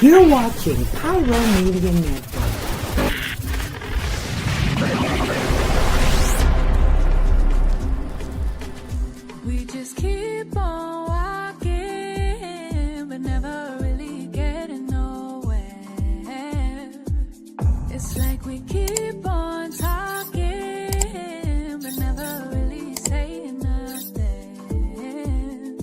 You're watching Pyro Media Network. We just keep on walking, but never really getting nowhere. It's like we keep on talking, but never really saying nothing.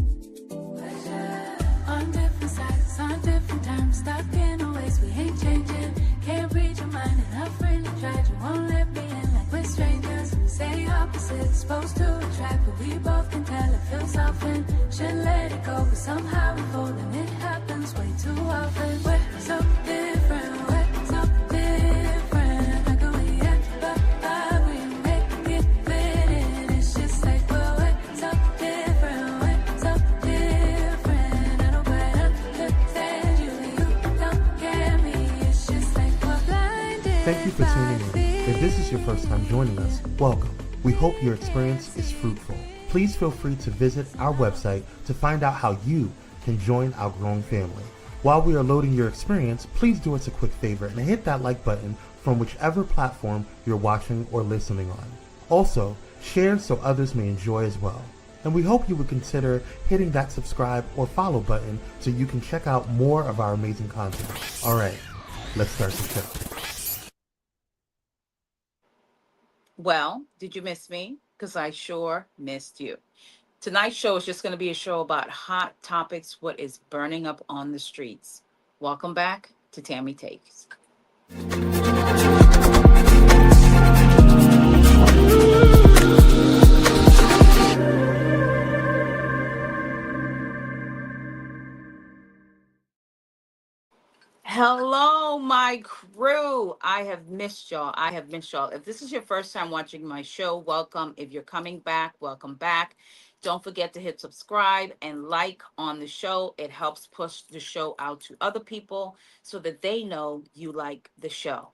On different sides, on different times, stuck in a ways we ain't changing. Can't read your mind, and I've really tried. You won't let me in like we're strangers. Say opposites, supposed to attract, but we both can tell it feels often. Should let it go, but somehow we fold, and it happens way too often. We're so different, we're so different. Like we ever we make it fit in. It's just like we're so different, we're so different. I don't quite understand you, you don't get me. It's just like we're blinded. Thank you for tuning in. If this is your first time joining us, welcome. We hope your experience is fruitful. Please feel free to visit our website to find out how you can join our growing family. While we are loading your experience, please do us a quick favor and hit that like button from whichever platform you're watching or listening on. Also, share so others may enjoy as well. And we hope you would consider hitting that subscribe or follow button so you can check out more of our amazing content. All right, let's start the show. Well, did you miss me? Because I sure missed you. Tonight's show is just going to be a show about hot topics, what is burning up on the streets. Welcome back to Tammy Takes. Hello, my crew. I have missed y'all. If this is your first time watching my show, welcome. If you're coming back, welcome back. Don't forget to hit subscribe and like on the show. It helps push the show out to other people so that they know you like the show.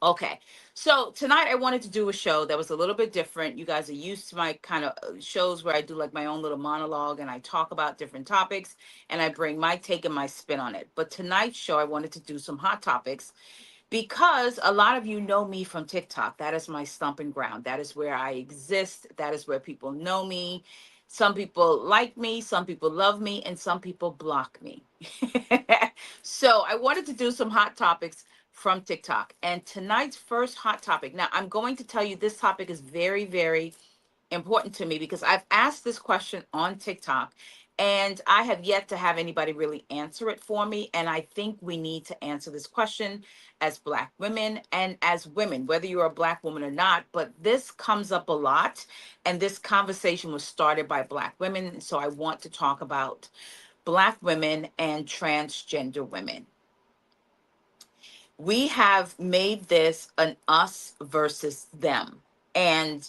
Okay, so tonight I wanted to do a show that was a little bit different. You guys are used to my kind of shows where I do like my own little monologue and I talk about different topics and I bring my take and my spin on it. But tonight's show, I wanted to do some hot topics because a lot of you know me from TikTok. That is my stomping ground. That is where I exist. That is where people know me. Some people like me, some people love me, and some people block me. So I wanted to do some hot topics from TikTok. And tonight's first hot topic. Now, I'm going to tell you this topic is very, very important to me because I've asked this question on TikTok and I have yet to have anybody really answer it for me. And I think we need to answer this question as Black women and as women, whether you're a Black woman or not. But this comes up a lot. And this conversation was started by Black women. So I want to talk about Black women and transgender women. We have made this an us versus them. And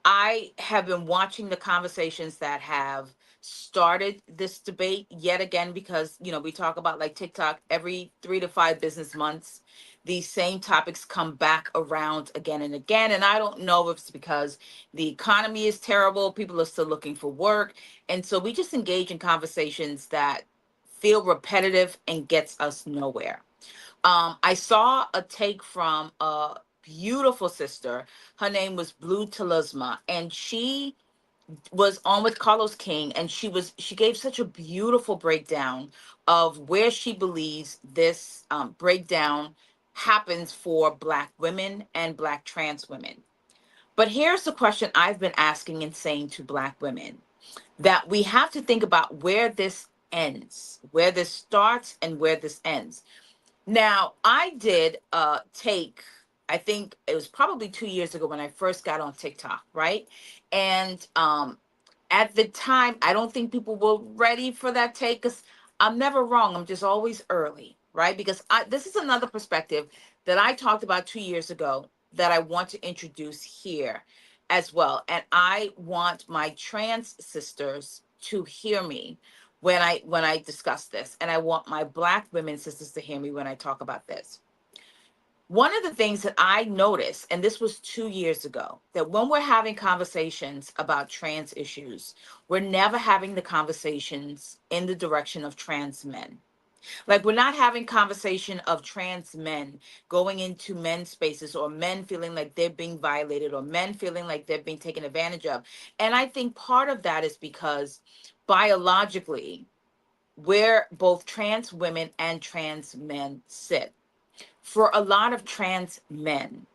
I have been watching the conversations that have started this debate yet again, because, you know, we talk about like TikTok every 3 to 5 business months. These same topics come back around again and again. And I don't know if it's because the economy is terrible, people are still looking for work. And so we just engage in conversations that feel repetitive and gets us nowhere. I saw a take from a beautiful sister. Her name was Blue Talisma, and she was on with Carlos King, and she gave such a beautiful breakdown of where she believes this breakdown happens for Black women and Black trans women. But here's the question I've been asking and saying to Black women, that we have to think about where this ends, where this starts and where this ends. Now, I did take, I think it was probably 2 years ago when I first got on TikTok, right? And at the time, I don't think people were ready for that take because I'm never wrong. I'm just always early, right? Because this is another perspective that I talked about 2 years ago that I want to introduce here as well. And I want my trans sisters to hear me when I discuss this, and I want my Black women sisters to hear me when I talk about this. One of the things that I noticed, and this was 2 years ago, that when we're having conversations about trans issues, we're never having the conversations in the direction of trans men. Like, we're not having conversation of trans men going into men's spaces, or men feeling like they're being violated, or men feeling like they're being taken advantage of. And I think part of that is because biologically, where both trans women and trans men sit. For a lot of trans men,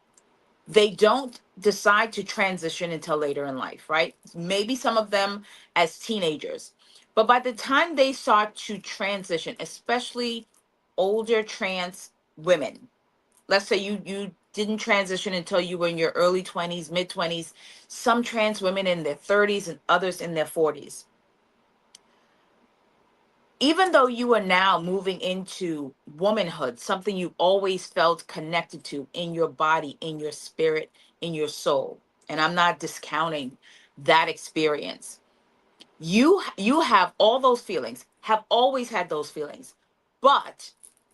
they don't decide to transition until later in life, right? Maybe some of them as teenagers. But by the time they start to transition, especially older trans women, let's say you didn't transition until you were in your early 20s, mid 20s, some trans women in their 30s and others in their 40s. Even though you are now moving into womanhood, something you always felt connected to in your body, in your spirit, in your soul, and I'm not discounting that experience. You have all those feelings, have always had those feelings. But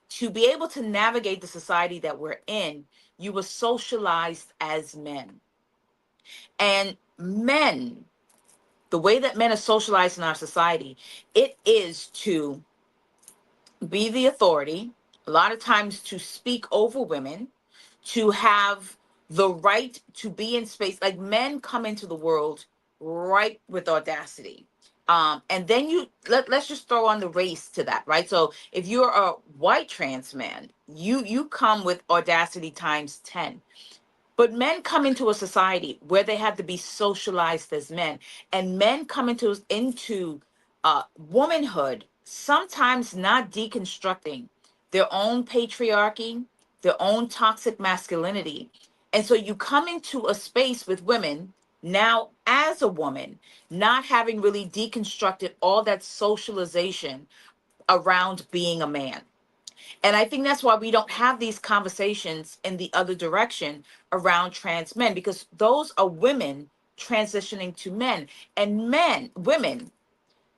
to be able to navigate the society that we're in, you were socialized as men. And men, the way that men are socialized in our society, it is to be the authority, a lot of times to speak over women, to have the right to be in space. Like, men come into the world right with audacity. And then let's just throw on the race to that, right? So if you're a white trans man, you come with audacity times 10. But men come into a society where they have to be socialized as men, and men come into womanhood, sometimes not deconstructing their own patriarchy, their own toxic masculinity. And so you come into a space with women now as a woman, not having really deconstructed all that socialization around being a man. And I think that's why we don't have these conversations in the other direction around trans men, because those are women transitioning to men. And women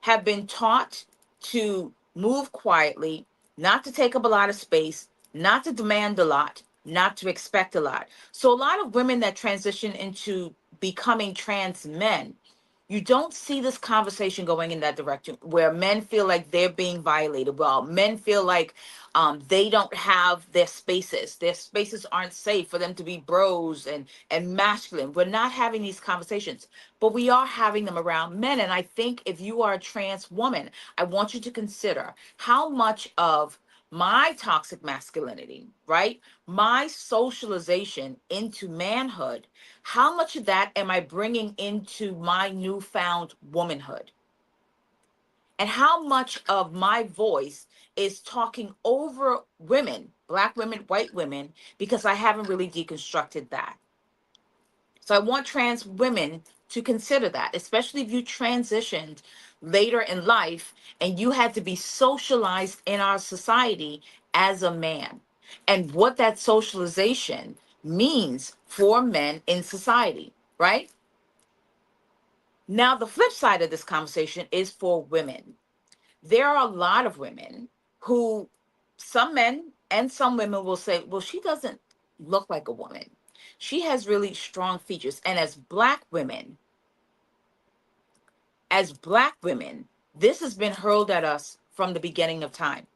have been taught to move quietly, not to take up a lot of space, not to demand a lot, not to expect a lot. So a lot of women that transition into becoming trans men, you don't see this conversation going in that direction where men feel like they're being violated. Well, men feel like they don't have their spaces. Their spaces aren't safe for them to be bros and masculine. We're not having these conversations, but we are having them around men. And I think if you are a trans woman, I want you to consider how much of my toxic masculinity, right? My socialization into manhood, how much of that am I bringing into my newfound womanhood? And how much of my voice is talking over women, Black women, white women, because I haven't really deconstructed that. So I want trans women to consider that, especially if you transitioned later in life and you had to be socialized in our society as a man, and what that socialization means for men in society, right? Now, the flip side of this conversation is for women. There are a lot of women who, some men and some women will say, well, she doesn't look like a woman. She has really strong features. And as black women, this has been hurled at us from the beginning of time.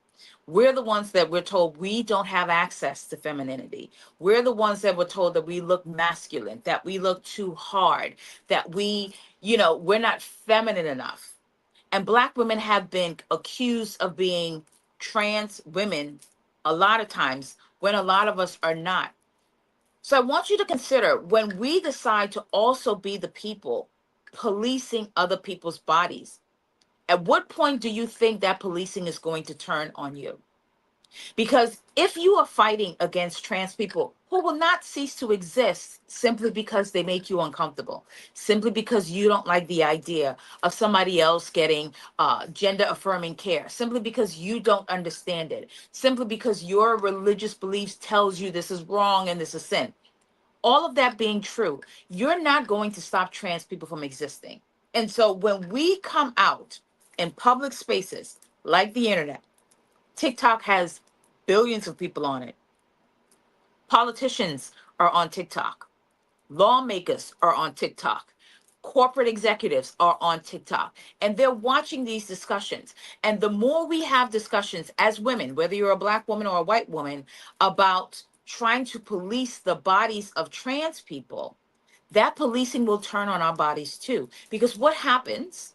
We're the ones that we're told we don't have access to femininity. We're the ones that were told that we look masculine, that we look too hard, that we're not feminine enough. And Black women have been accused of being trans women a lot of times when a lot of us are not. So I want you to consider, when we decide to also be the people policing other people's bodies, at what point do you think that policing is going to turn on you? Because if you are fighting against trans people who will not cease to exist simply because they make you uncomfortable, simply because you don't like the idea of somebody else getting gender affirming care, simply because you don't understand it, simply because your religious beliefs tells you this is wrong and this is sin, all of that being true, you're not going to stop trans people from existing. And so when we come out in public spaces like the internet, TikTok has billions of people on it. Politicians are on TikTok. Lawmakers are on TikTok. corporate executives are on TikTok and they're watching these discussions. And the more we have discussions as women, whether you're a black woman or a white woman, about trying to police the bodies of trans people, that policing will turn on our bodies too. Because what happens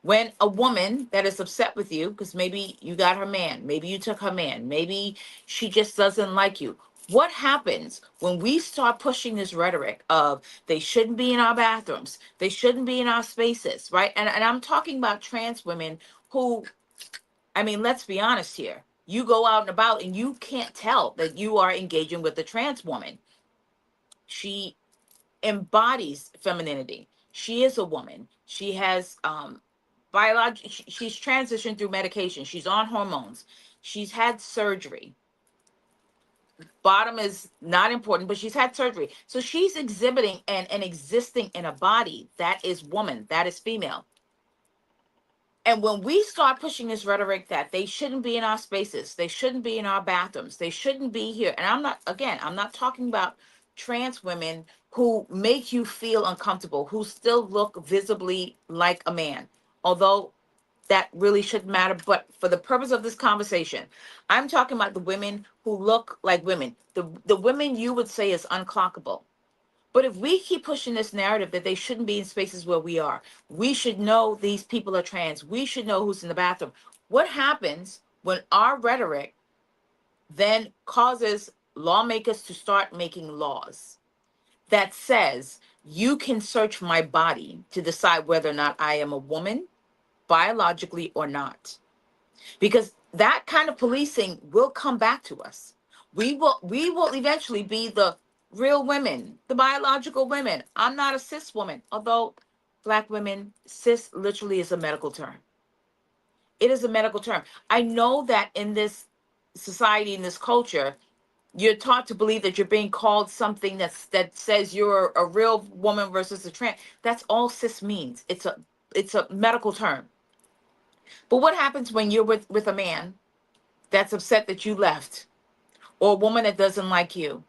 when a woman that is upset with you, because maybe you got her man, maybe you took her man, maybe she just doesn't like you. What happens when we start pushing this rhetoric of they shouldn't be in our bathrooms, they shouldn't be in our spaces, right? And I'm talking about trans women who, I mean, let's be honest here. You go out and about and you can't tell that you are engaging with a trans woman. She embodies femininity. She is a woman. She has she's transitioned through medication. She's on hormones. She's had surgery. Bottom is not important, but she's had surgery. So she's exhibiting and existing in a body that is woman, that is female. And when we start pushing this rhetoric that they shouldn't be in our spaces, they shouldn't be in our bathrooms, they shouldn't be here. And I'm not talking about trans women who make you feel uncomfortable, who still look visibly like a man, although that really shouldn't matter. But for the purpose of this conversation, I'm talking about the women who look like women, the women you would say is unclockable. But if we keep pushing this narrative that they shouldn't be in spaces where we are, we should know these people are trans, we should know who's in the bathroom. What happens when our rhetoric then causes lawmakers to start making laws that says you can search my body to decide whether or not I am a woman biologically or not? Because that kind of policing will come back to us. We will eventually be the real women, the biological women. I'm not a cis woman, although black women, cis literally is a medical term. It is a medical term. I know that in this society, in this culture, you're taught to believe that you're being called something that says you're a real woman versus a trans. That's all cis means. It's a medical term. But what happens when you're with a man that's upset that you left, or a woman that doesn't like you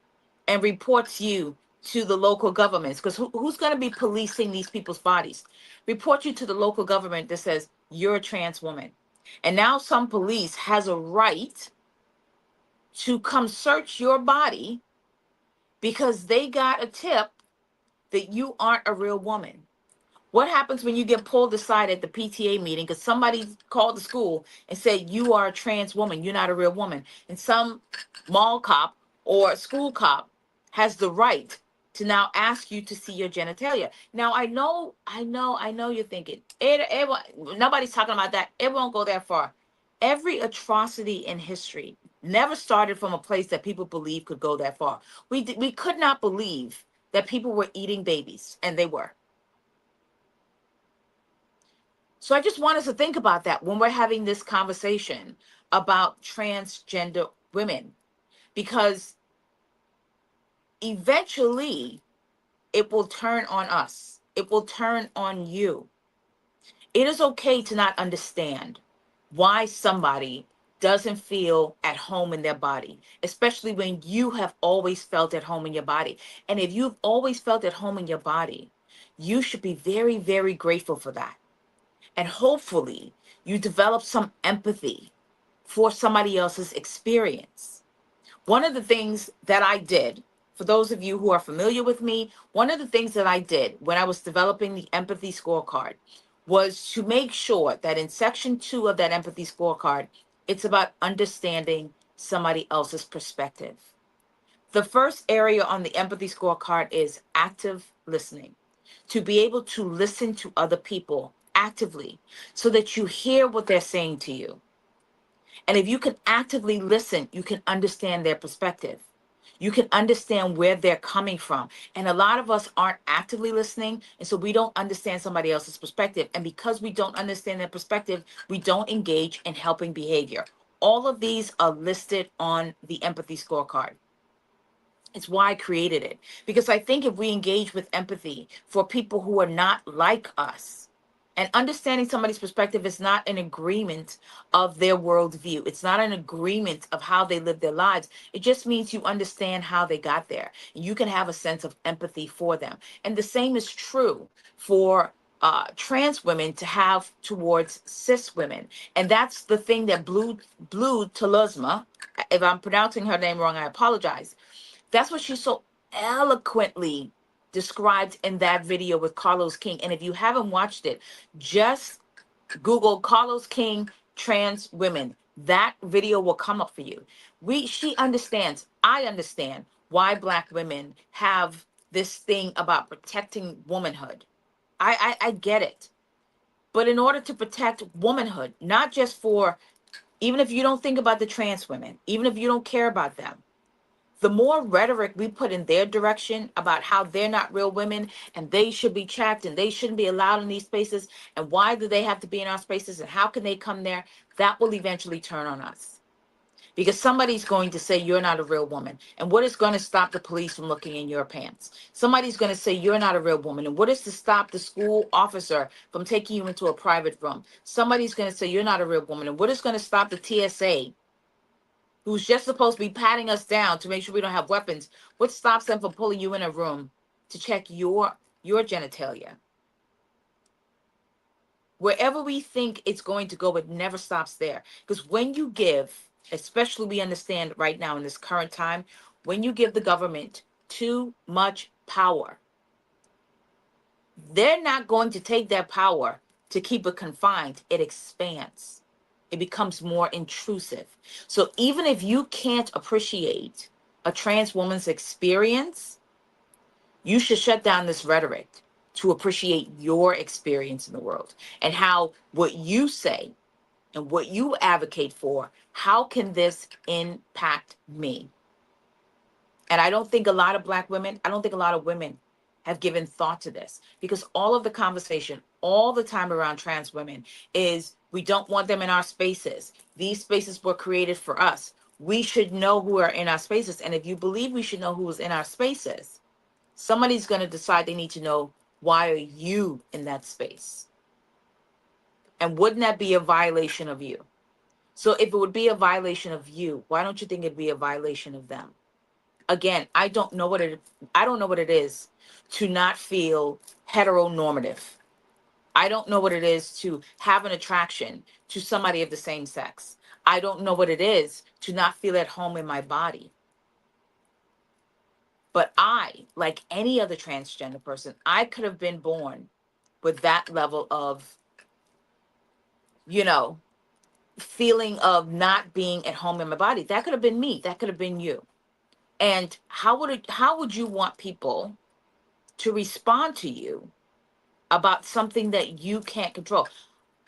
and reports you to the local governments? Because who's going to be policing these people's bodies? Report you to the local government that says you're a trans woman. And now some police has a right to come search your body because they got a tip that you aren't a real woman. What happens when you get pulled aside at the PTA meeting because somebody called the school and said you are a trans woman, you're not a real woman, and some mall cop or school cop has the right to now ask you to see your genitalia? Now I know you're thinking nobody's talking about that. It won't go that far. Every atrocity in history never started from a place that people believe could go that far. We could not believe that people were eating babies, and they were. So I just want us to think about that when we're having this conversation about transgender women, because eventually it will turn on us. It will turn on you. It is okay to not understand why somebody doesn't feel at home in their body, especially when you have always felt at home in your body. And if you've always felt at home in your body, you should be very, very grateful for that. And hopefully you develop some empathy for somebody else's experience. One of the things that I did, for those of you who are familiar with me, one of the things that I did when I was developing the empathy scorecard was to make sure that in section 2 of that empathy scorecard, it's about understanding somebody else's perspective. The first area on the empathy scorecard is active listening, to be able to listen to other people actively so that you hear what they're saying to you. And if you can actively listen, you can understand their perspective. You can understand where they're coming from. And a lot of us aren't actively listening. And so we don't understand somebody else's perspective. And because we don't understand their perspective, we don't engage in helping behavior. All of these are listed on the empathy scorecard. It's why I created it. Because I think if we engage with empathy for people who are not like us, And understanding somebody's perspective is not an agreement of their worldview. It's not an agreement of how they live their lives. It just means you understand how they got there. You can have a sense of empathy for them. And the same is true for trans women to have towards cis women. And that's the thing that Blue Taluzma, if I'm pronouncing her name wrong, I apologize. That's what she so eloquently described in that video with Carlos King. And if you haven't watched it, just Google Carlos King trans women. That video will come up for you. She understands, I understand why Black women have this thing about protecting womanhood. I get it. But in order to protect womanhood, not just for, even if you don't think about the trans women, even if you don't care about them, the more rhetoric we put in their direction about how they're not real women and they should be trapped and they shouldn't be allowed in these spaces, and why do they have to be in our spaces and how can they come there, that will eventually turn on us. Because somebody's going to say you're not a real woman. And what is going to stop the police from looking in your pants? Somebody's going to say you're not a real woman. And what is to stop the school officer from taking you into a private room? Somebody's going to say you're not a real woman. And what is going to stop the TSA, who's just supposed to be patting us down to make sure we don't have weapons? What stops them from pulling you in a room to check your genitalia? Wherever we think it's going to go, it never stops there. Because when you give, especially we understand right now in this current time, when you give the government too much power, they're not going to take that power to keep it confined. It expands. It becomes more intrusive. So even if you can't appreciate a trans woman's experience, you should shut down this rhetoric to appreciate your experience in the world and how what you say and what you advocate for, how can this impact me? And I don't think a lot of Black women, I don't think a lot of women have given thought to this, because all of the conversation all the time around trans women is we don't want them in our spaces. These spaces were created for us. We should know who are in our spaces. And if you believe we should know who is in our spaces, somebody's going to decide they need to know, why are you in that space? And wouldn't that be a violation of you? So if it would be a violation of you, why don't you think it'd be a violation of them? Again, I don't know what it is to not feel heteronormative. I don't know what it is to have an attraction to somebody of the same sex. I don't know what it is to not feel at home in my body. But I, like any other transgender person, I could have been born with that level of, feeling of not being at home in my body. That could have been me. That could have been you. And how would you want people to respond to you about something that you can't control?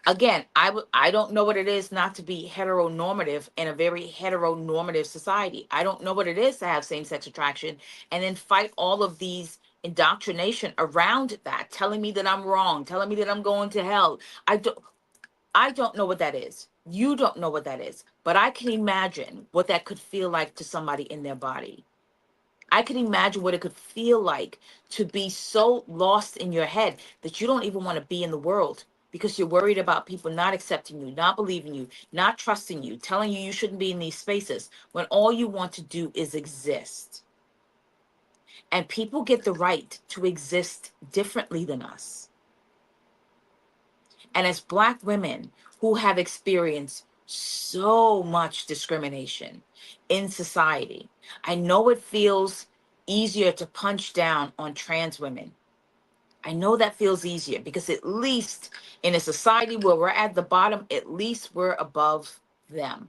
Again, I don't know what it is not to be heteronormative in a very heteronormative society. I don't know what it is to have same-sex attraction and then fight all of these indoctrination around that, telling me that I'm wrong, telling me that I'm going to hell. I don't know what that is. You don't know what that is. But I can imagine what that could feel like to somebody in their body. I can imagine what it could feel like to be so lost in your head that you don't even want to be in the world because you're worried about people not accepting you, not believing you, not trusting you, telling you you shouldn't be in these spaces when all you want to do is exist. And people get the right to exist differently than us. And as Black women who have experienced so much discrimination in society, I know it feels easier to punch down on trans women. I know that feels easier because at least in a society where we're at the bottom, at least we're above them.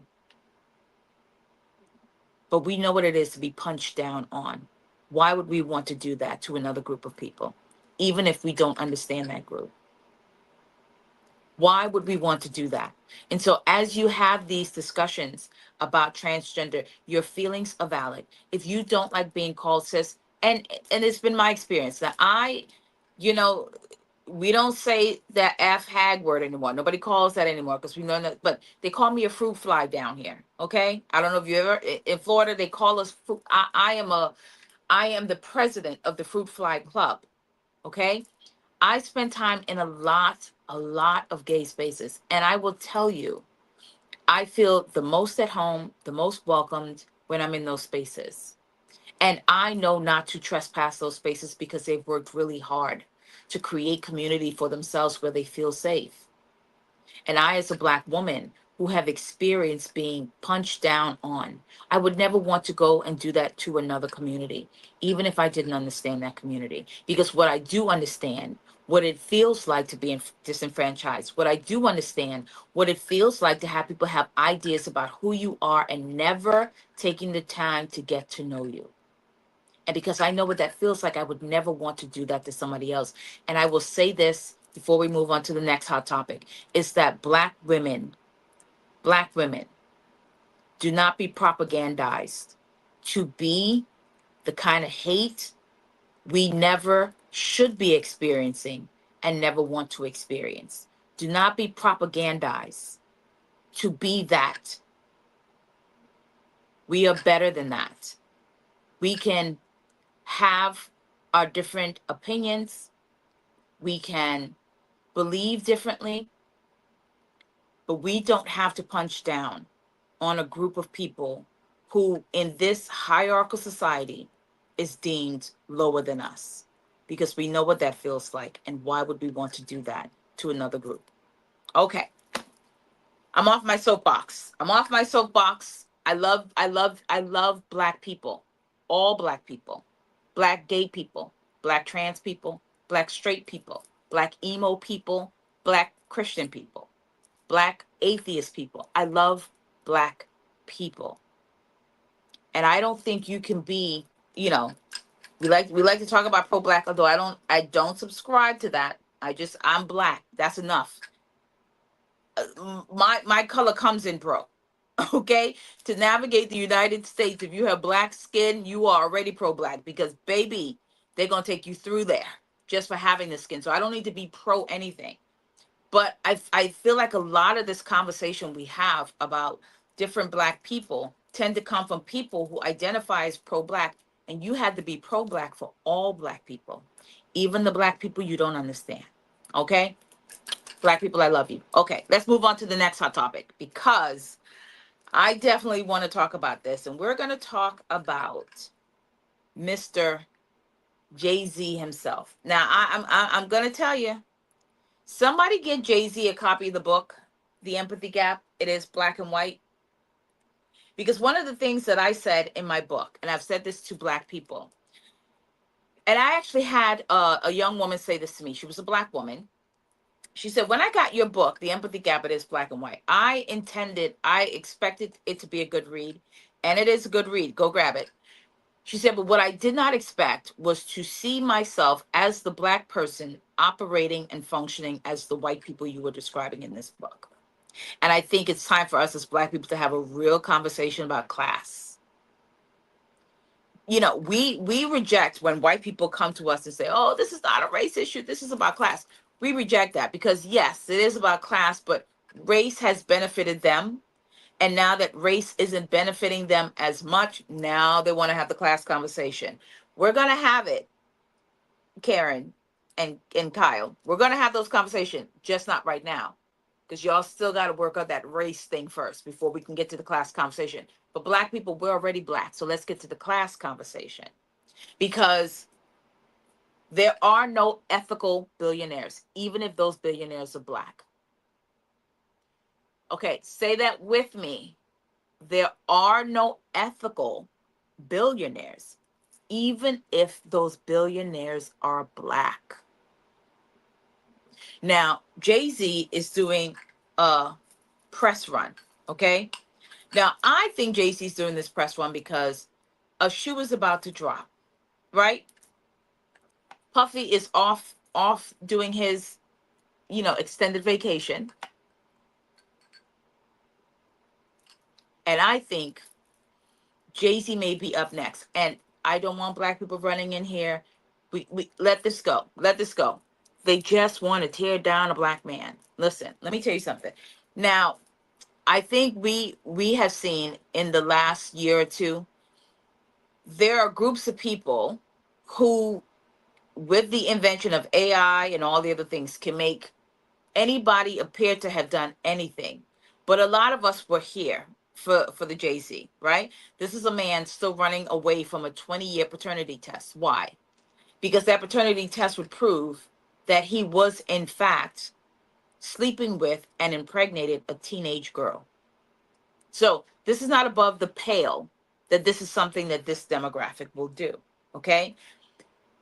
But we know what it is to be punched down on. Why would we want to do that to another group of people, even if we don't understand that group? Why would we want to do that? And so as you have these discussions about transgender, your feelings are valid. If you don't like being called cis, and it's been my experience that we don't say that F hag word anymore. Nobody calls that anymore because we know that, but they call me a fruit fly down here. Okay. I don't know if you ever, in Florida, they call us fruit. I am the president of the Fruit Fly Club. Okay. I spend time in a lot a lot of gay spaces. And I will tell you, I feel the most at home, the most welcomed when I'm in those spaces. And I know not to trespass those spaces because they've worked really hard to create community for themselves where they feel safe. And I, as a Black woman who have experienced being punched down on, I would never want to go and do that to another community, even if I didn't understand that community. Because what I do understand, what it feels like to be disenfranchised, what I do understand, what it feels like to have people have ideas about who you are and never taking the time to get to know you. And because I know what that feels like, I would never want to do that to somebody else. And I will say this before we move on to the next hot topic, is that Black women, do not be propagandized to be the kind of hate we never should be experiencing and never want to experience. Do not be propagandized to be that. We are better than that. We can have our different opinions. We can believe differently, but we don't have to punch down on a group of people who, in this hierarchical society, is deemed lower than us, because we know what that feels like. And why would we want to do that to another group? Okay, I'm off my soapbox. I love Black people, all Black people, Black gay people, Black trans people, Black straight people, Black emo people, Black Christian people, Black atheist people. I love Black people. And I don't think you can be, you know, we like to talk about pro-Black, although I don't subscribe to that. I'm Black. That's enough. My color comes in, bro. Okay? To navigate the United States, if you have Black skin, you are already pro-Black, because baby, they're gonna take you through there just for having the skin. So I don't need to be pro anything. But I feel like a lot of this conversation we have about different Black people tend to come from people who identify as pro-Black, and you had to be pro-Black for all Black people, even the Black people you don't understand. Okay? Black people, I love you. Okay, let's move on to the next hot topic, because I definitely want to talk about this, and we're going to talk about Mr. Jay-Z himself. Now, I'm going to tell you, somebody get Jay-Z a copy of the book, The Empathy Gap. It is black and white. Because one of the things that I said in my book, and I've said this to Black people, and I actually had a young woman say this to me. She was a Black woman. She said, when I got your book, The Empathy Gap, it is black and white, I expected it to be a good read. And it is a good read. Go grab it. She said, but what I did not expect was to see myself as the Black person operating and functioning as the white people you were describing in this book. And I think it's time for us as Black people to have a real conversation about class. You know, we reject when white people come to us and say, oh, this is not a race issue, this is about class. We reject that, because yes, it is about class, but race has benefited them. And now that race isn't benefiting them as much, now they want to have the class conversation. We're going to have it, Karen and Kyle. We're going to have those conversations, just not right now, because y'all still got to work on that race thing first before we can get to the class conversation. But Black people, we're already Black, so let's get to the class conversation, because there are no ethical billionaires, even if those billionaires are Black. Okay, say that with me. There are no ethical billionaires, even if those billionaires are Black. Now, Jay-Z is doing a press run, okay? Now, I think Jay-Z's doing this press run because a shoe is about to drop, right? Puffy is off doing his, extended vacation. And I think Jay-Z may be up next. And I don't want Black people running in here. We let this go. Let this go. They just want to tear down a Black man. Listen, let me tell you something. Now, I think we have seen in the last year or two, there are groups of people who, with the invention of AI and all the other things, can make anybody appeared to have done anything. But a lot of us were here for the Jay-Z, right? This is a man still running away from a 20-year paternity test. Why? Because that paternity test would prove that he was, in fact, sleeping with and impregnated a teenage girl. So this is not above the pale that this is something that this demographic will do. Okay.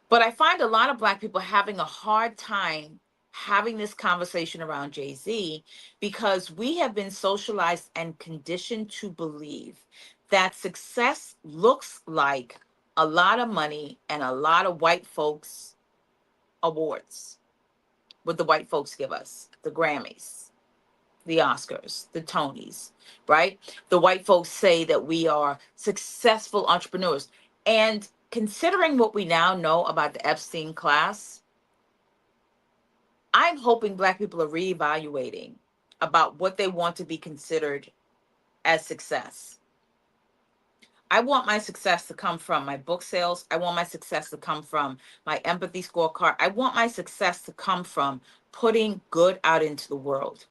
But I find a lot of Black people having a hard time having this conversation around Jay-Z because we have been socialized and conditioned to believe that success looks like a lot of money and a lot of white folks awards. What the white folks give us, the Grammys, the Oscars, the Tonys, right? The white folks say that we are successful entrepreneurs. And considering what we now know about the Epstein class, I'm hoping Black people are reevaluating about what they want to be considered as success. I want my success to come from my book sales. I want my success to come from my empathy scorecard. I want my success to come from putting good out into the world,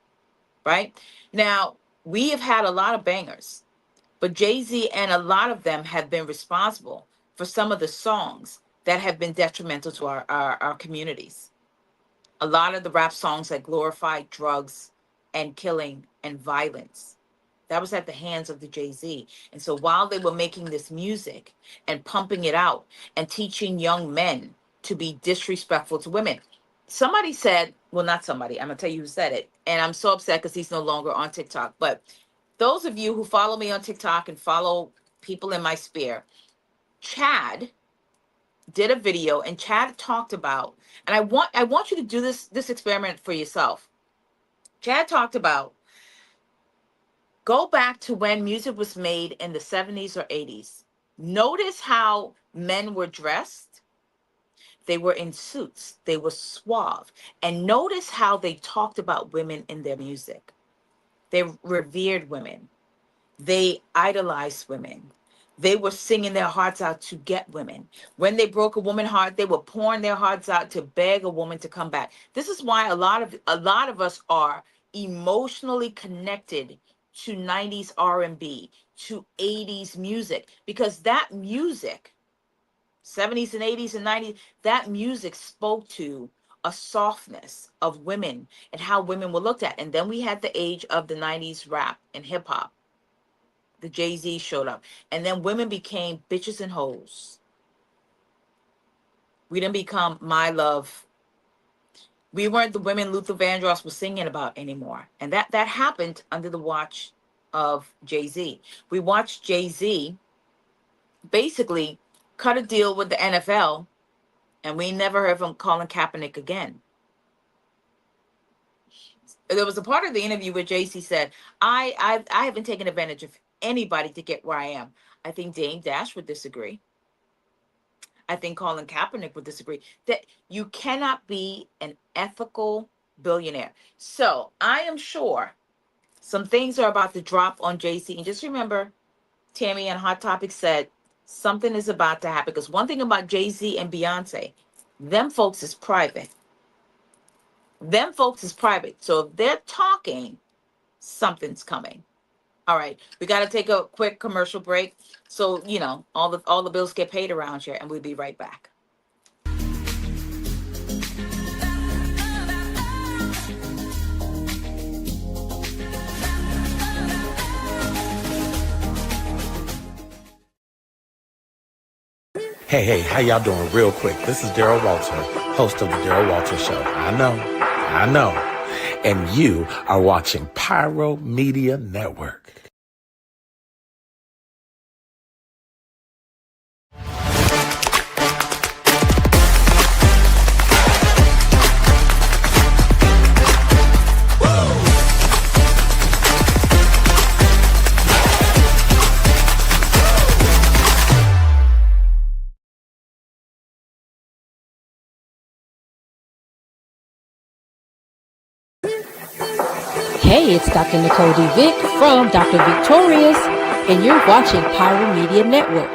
right? Now, we have had a lot of bangers, but Jay-Z and a lot of them have been responsible for some of the songs that have been detrimental to our communities. A lot of the rap songs that glorify drugs and killing and violence, that was at the hands of the Jay-Z. And so while they were making this music and pumping it out and teaching young men to be disrespectful to women, somebody said, well, not somebody, I'm going to tell you who said it. And I'm so upset because he's no longer on TikTok. But those of you who follow me on TikTok and follow people in my sphere, Chad did a video and Chad talked about, and I want you to do this experiment for yourself. Chad talked about, go back to when music was made in the 70s or 80s. Notice how men were dressed. They were in suits. They were suave. And notice how they talked about women in their music. They revered women. They idolized women. They were singing their hearts out to get women. When they broke a woman's heart, they were pouring their hearts out to beg a woman to come back. This is why a lot of us are emotionally connected to 90s R&B, to 80s music, because that music, 70s and 80s and 90s, that music spoke to a softness of women and how women were looked at. And then we had the age of the 90s rap and hip hop. The Jay-Z showed up. And then women became bitches and hoes. We didn't become my love. We weren't the women Luther Vandross was singing about anymore. And that happened under the watch of Jay-Z. We watched Jay-Z basically cut a deal with the NFL, and we never heard from Colin Kaepernick again. There was a part of the interview where Jay-Z said, I haven't taken advantage of anybody to get where I am. I think Dame Dash would disagree. I think Colin Kaepernick would disagree that you cannot be an ethical billionaire. So I am sure some things are about to drop on Jay-Z. And just remember, Tammy and Hot Topic said something is about to happen. Because one thing about Jay-Z and Beyonce, them folks is private. Them folks is private. So if they're talking, something's coming. All right, we got to take a quick commercial break. So, you know, all the bills get paid around here, and we'll be right back. Hey, how y'all doing? Real quick, this is Daryl Walter, host of the Daryl Walter Show. I know. And you are watching Pyro Media Network. Hey, it's Dr. Nicole D. Vick from Dr. Victorious, and you're watching Pyro Media Network.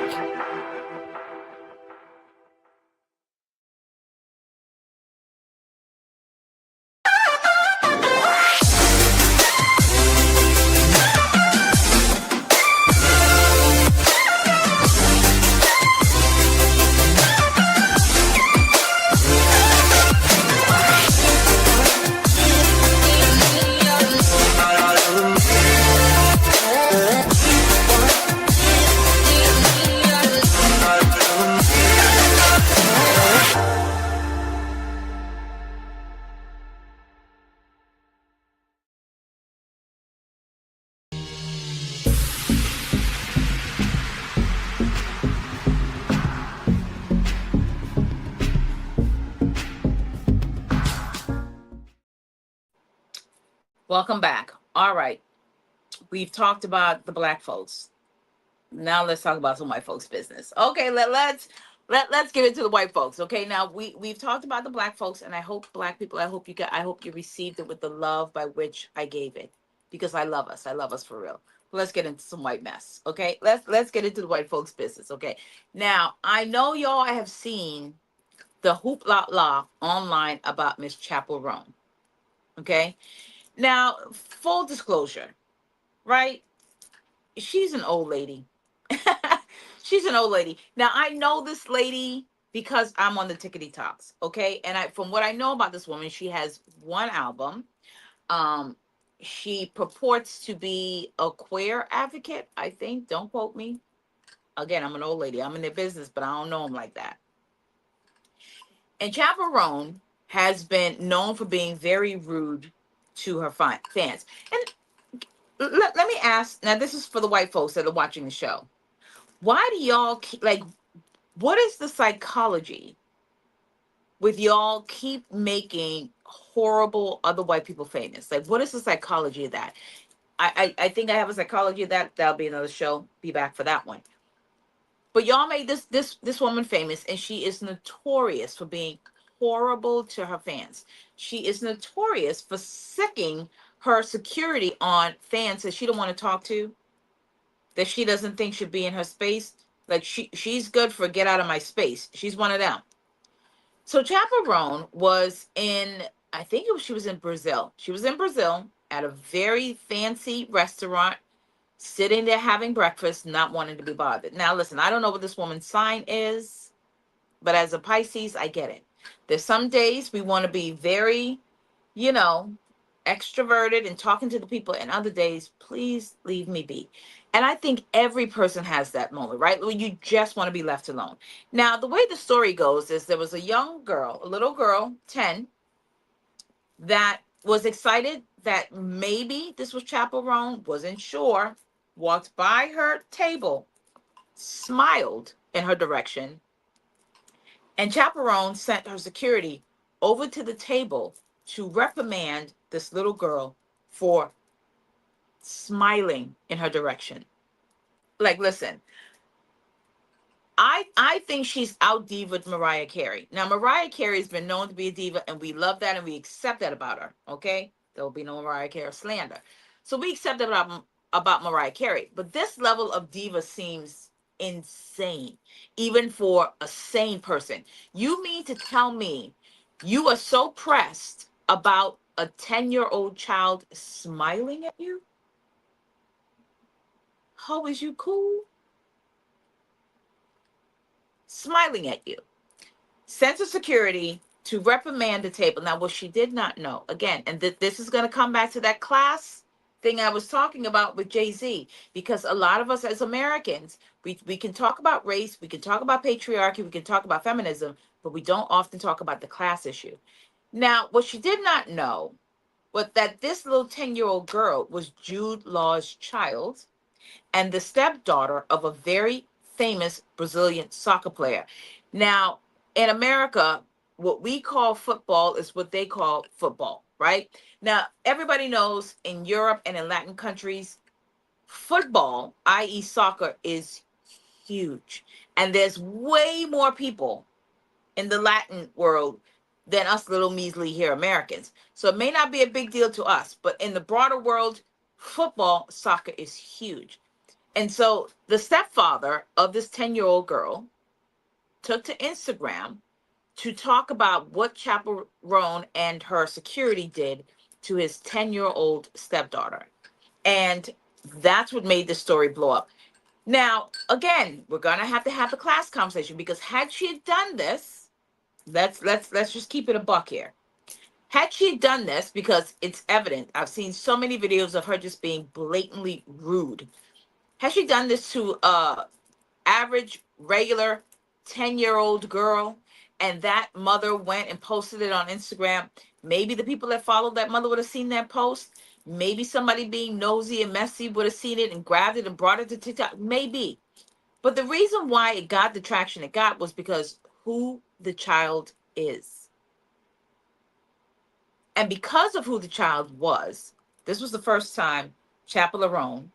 Welcome back. All right. We've talked about the black folks. Now let's talk about some white folks business. Okay, let's give it to the white folks. Okay, now we've talked about the black folks, and I hope black people, I hope you received it with the love by which I gave it, because I love us. I love us for real. Let's get into some white mess. Okay, let's get into the white folks business. Okay, now I know y'all have seen the hoopla la online about Miss Chapel Roan. Okay, now full disclosure, right? She's an old lady. She's an old lady. Now I know this lady because I'm on the Tickety Talks, okay? And from what I know about this woman, she has one album. Um, she purports to be a queer advocate, I think. Don't quote me. Again, I'm an old lady. I'm in their business, but I don't know them like that. And Chaperone has been known for being very rude to her fans. And let me ask, now this is for the white folks that are watching the show. Why do y'all keep, like, what is the psychology with y'all keep making horrible other white people famous? Like, what is the psychology of that? I think I have a psychology of that. That'll be another show. Be back for that one. But y'all made this woman famous, and she is notorious for being horrible to her fans. She is notorious for sicking her security on fans that she don't want to talk to, that she doesn't think should be in her space. Like she's good for get out of my space. She's one of them. So Chaperone was in, I think she was in Brazil. She was in Brazil at a very fancy restaurant, sitting there having breakfast, not wanting to be bothered. Now listen, I don't know what this woman's sign is, but as a Pisces, I get it. There's some days we want to be very, you know, extroverted and talking to the people, and other days, please leave me be. And I think every person has that moment, right? When you just want to be left alone. Now, the way the story goes is there was a young girl, a little girl, 10, that was excited that maybe this was Chaperone, wasn't sure, walked by her table, smiled in her direction, and Chaperone sent her security over to the table to reprimand this little girl for smiling in her direction. Like, listen, I think she's out diva Mariah Carey. Now, Mariah Carey has been known to be a diva, and we love that and we accept that about her. Okay, there will be no Mariah Carey slander, so we accept that about Mariah Carey. But this level of diva seems insane, even for a sane person. You mean to tell me you are so pressed about a 10-year-old child smiling at you? How is you cool? Smiling at you. Sent to security to reprimand the table. Now, what she did not know, again, and this is going to come back to that class thing I was talking about with Jay-Z, because a lot of us as Americans, we can talk about race, we can talk about patriarchy, we can talk about feminism, but we don't often talk about the class issue. Now, what she did not know was that this little 10-year-old girl was Jude Law's child and the stepdaughter of a very famous Brazilian soccer player. Now, in America, what we call football is what they call football, right? Now, everybody knows in Europe and in Latin countries, football, i.e., soccer, is huge. And there's way more people in the Latin world than us little measly here Americans. So it may not be a big deal to us, but in the broader world, football, soccer is huge. And so the stepfather of this 10-year-old girl took to Instagram to talk about what Chaperone and her security did to his 10-year-old stepdaughter. And that's what made the story blow up. Now, again, we're going to have the class conversation, because had she done this, let's just keep it a buck here. Had she done this, because it's evident, I've seen so many videos of her just being blatantly rude. Has she done this to average, regular 10-year-old girl, and that mother went and posted it on Instagram, maybe the people that followed that mother would have seen that post. Maybe somebody being nosy and messy would have seen it and grabbed it and brought it to TikTok. Maybe. But the reason why it got the traction it got was because who the child is. And because of who the child was, This was the first time Chapel Roan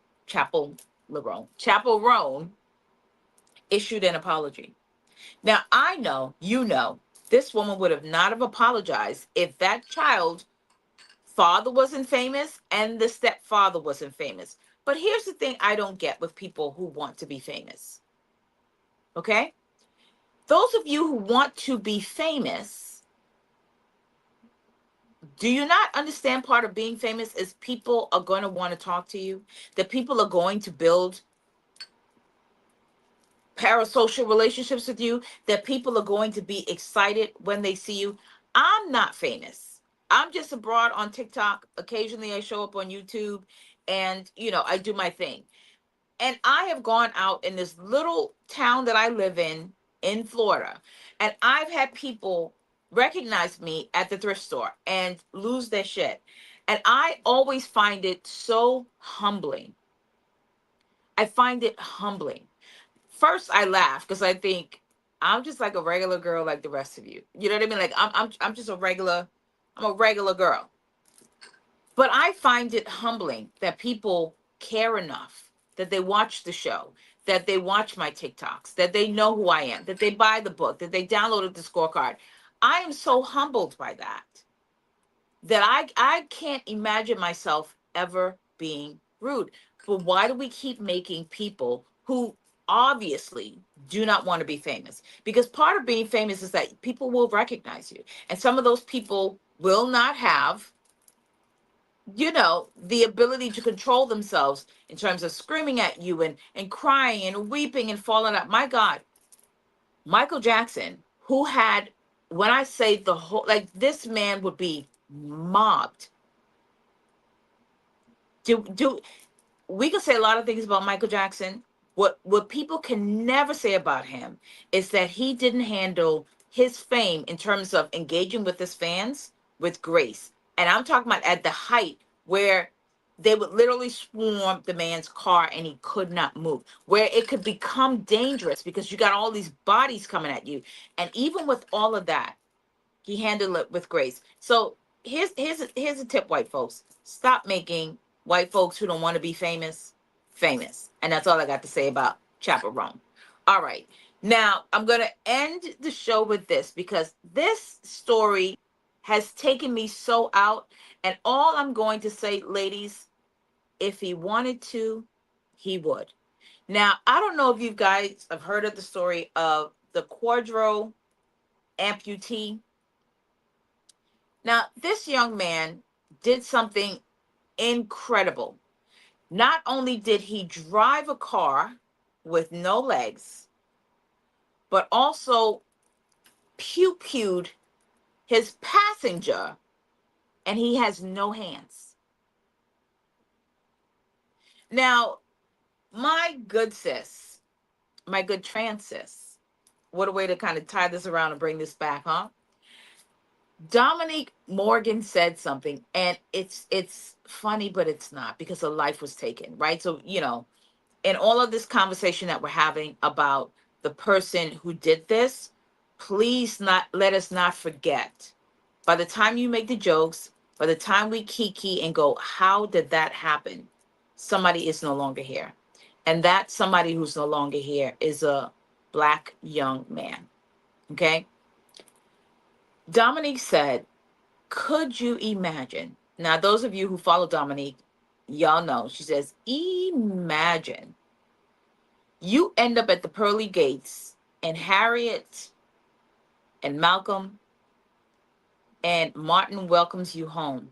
issued an apology. Now, I know, this woman would have not have apologized if that child father wasn't famous and the stepfather wasn't famous. But here's the thing I don't get with people who want to be famous. Okay? Those of you who want to be famous, do you not understand part of being famous is people are going to want to talk to you? That people are going to build parasocial relationships with you, that people are going to be excited when they see you. I'm not famous. I'm just abroad on TikTok. Occasionally I show up on YouTube and, I do my thing. And I have gone out in this little town that I live in Florida, and I've had people recognize me at the thrift store and lose their shit. And I always find it so humbling. I find it humbling. First I laugh because I think I'm just like a regular girl like the rest of you. You know what I mean? Like I'm just I'm a regular girl. But I find it humbling that people care enough, that they watch the show, that they watch my TikToks, that they know who I am, that they buy the book, that they downloaded the scorecard. I am so humbled by that, that I can't imagine myself ever being rude. But why do we keep making people who obviously do not want to be famous? Because part of being famous is that people will recognize you. And some of those people will not have, the ability to control themselves in terms of screaming at you and crying and weeping and falling out. My God, Michael Jackson, who had, when I say the whole, like this man would be mobbed. Do we could say a lot of things about Michael Jackson. What people can never say about him is that he didn't handle his fame in terms of engaging with his fans with grace. And I'm talking about at the height where they would literally swarm the man's car and he could not move, where it could become dangerous because you got all these bodies coming at you. And even with all of that, he handled it with grace. So here's a tip, white folks. Stop making white folks who don't want to be famous famous. And that's all I got to say about Chaperone. All right. Now I'm gonna end the show with this because this story has taken me so out. And all I'm going to say, ladies, if he wanted to, he would. Now, I don't know if you guys have heard of the story of the quadro amputee. Now, this young man did something incredible. Not only did he drive a car with no legs, but also pew-pewed his passenger, and he has no hands. Now, my good sis, my good trans sis, what a way to kind of tie this around and bring this back, huh? Dominique Morgan said something, and it's funny, but it's not, because a life was taken, right? So, in all of this conversation that we're having about the person who did this, please not let us not forget. By the time you make the jokes, by the time we kiki and go, how did that happen? Somebody is no longer here. And that somebody who's no longer here is a Black young man. Okay? Dominique said, could you imagine? Now, those of you who follow Dominique, y'all know. She says, imagine you end up at the pearly gates and Harriet and Malcolm and Martin welcomes you home.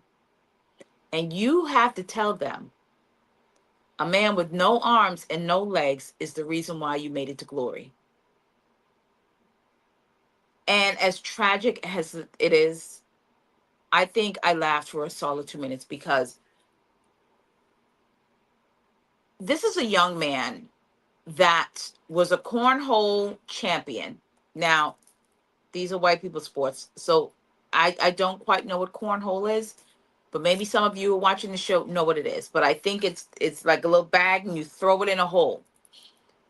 And you have to tell them a man with no arms and no legs is the reason why you made it to glory. And as tragic as it is, I think I laughed for a solid 2 minutes because this is a young man that was a cornhole champion. Now, these are white people sports, so I don't quite know what cornhole is, but maybe some of you who are watching the show know what it is. But I think it's like a little bag and you throw it in a hole.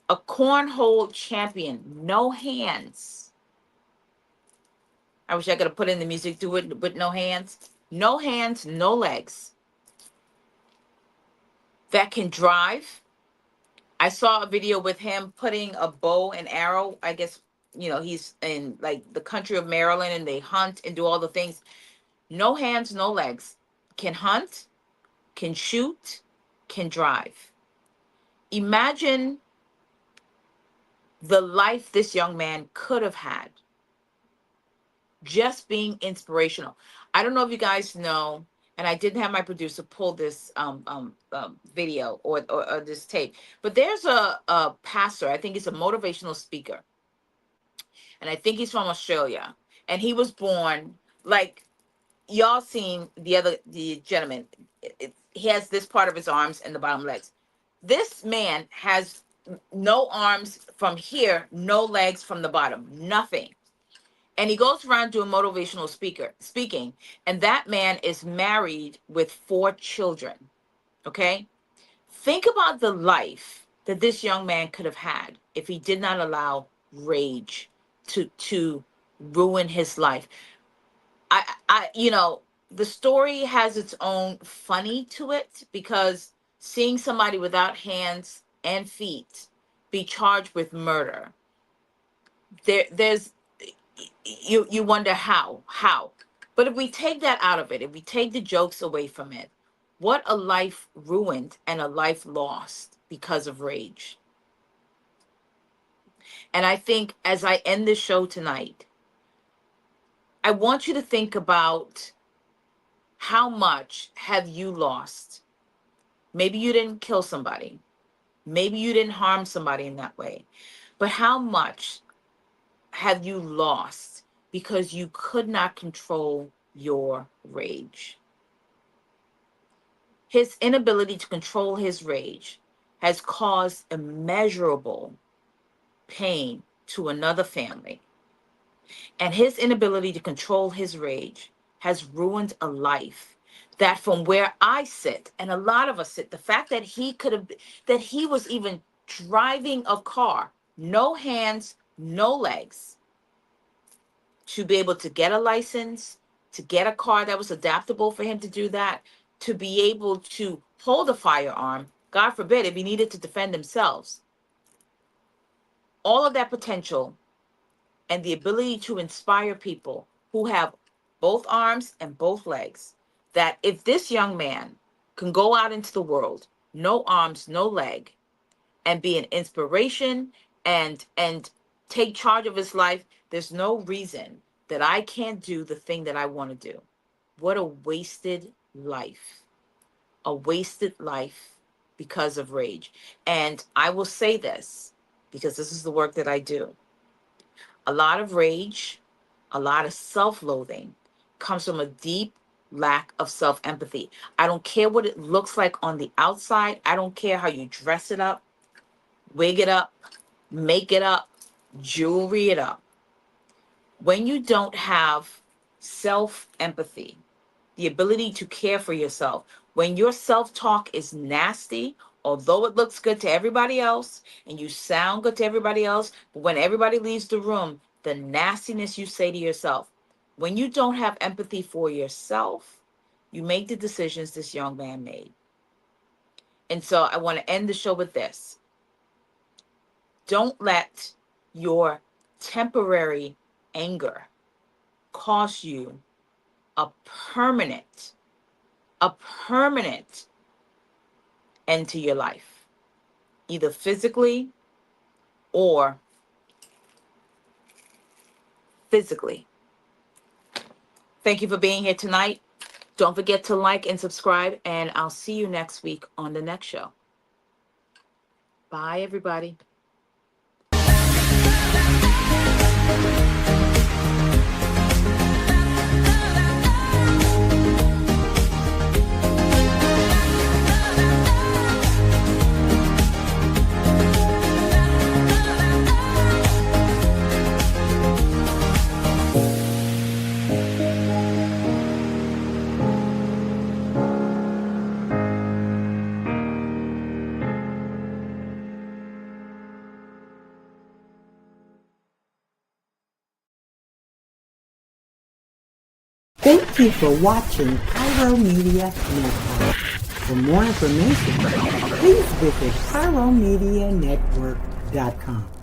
A cornhole champion, no hands. I wish I could have put in the music to it with no hands. No hands, no legs. that can drive. I saw a video with him putting a bow and arrow. I guess, he's in like the country of Maryland and they hunt and do all the things. No hands, no legs. Can hunt, can shoot, can drive. Imagine the life this young man could have had just being inspirational. I don't know if you guys know, and I didn't have my producer pull this video or this tape, but there's a pastor, I think he's a motivational speaker, and I think he's from Australia, and he was born like y'all seen the gentleman. He has this part of his arms and the bottom legs. This man has no arms from here, no legs from the bottom, nothing. And he goes around doing motivational speaking, and that man is married with 4 children. Okay? Think about the life that this young man could have had if he did not allow rage to ruin his life. The story has its own funny to it, because seeing somebody without hands and feet be charged with murder, there's you wonder how. But if we take that out of it, if we take the jokes away from it, what a life ruined and a life lost because of rage. And I think as I end this show tonight, I want you to think about how much have you lost. Maybe you didn't kill somebody. Maybe you didn't harm somebody in that way. But how much have you lost because you could not control your rage? His inability to control his rage has caused immeasurable pain to another family. And his inability to control his rage has ruined a life that, from where I sit, and a lot of us sit, the fact that he was even driving a car, no hands, no legs, to be able to get a license, to get a car that was adaptable for him to do that, to be able to hold a firearm, God forbid, if he needed to defend themselves. All of that potential and the ability to inspire people who have both arms and both legs, that if this young man can go out into the world, no arms, no leg, and be an inspiration and take charge of his life, there's no reason that I can't do the thing that I want to do. What a wasted life. A wasted life because of rage. And I will say this, because this is the work that I do. A lot of rage, a lot of self-loathing comes from a deep lack of self-empathy. I don't care what it looks like on the outside. I don't care how you dress it up, wig it up, make it up, jewelry it up. When you don't have self-empathy, the ability to care for yourself, when your self-talk is nasty, although it looks good to everybody else and you sound good to everybody else, but when everybody leaves the room, the nastiness you say to yourself, when you don't have empathy for yourself, you make the decisions this young man made. And so I want to end the show with this. Don't let your temporary anger cost you a permanent end to your life, either physically or physically. Thank you for being here tonight. Don't forget to like and subscribe, and I'll see you next week on the next show. Bye, everybody. Thank you for watching Pyro Media Network. For more information, please visit pyromedianetwork.com.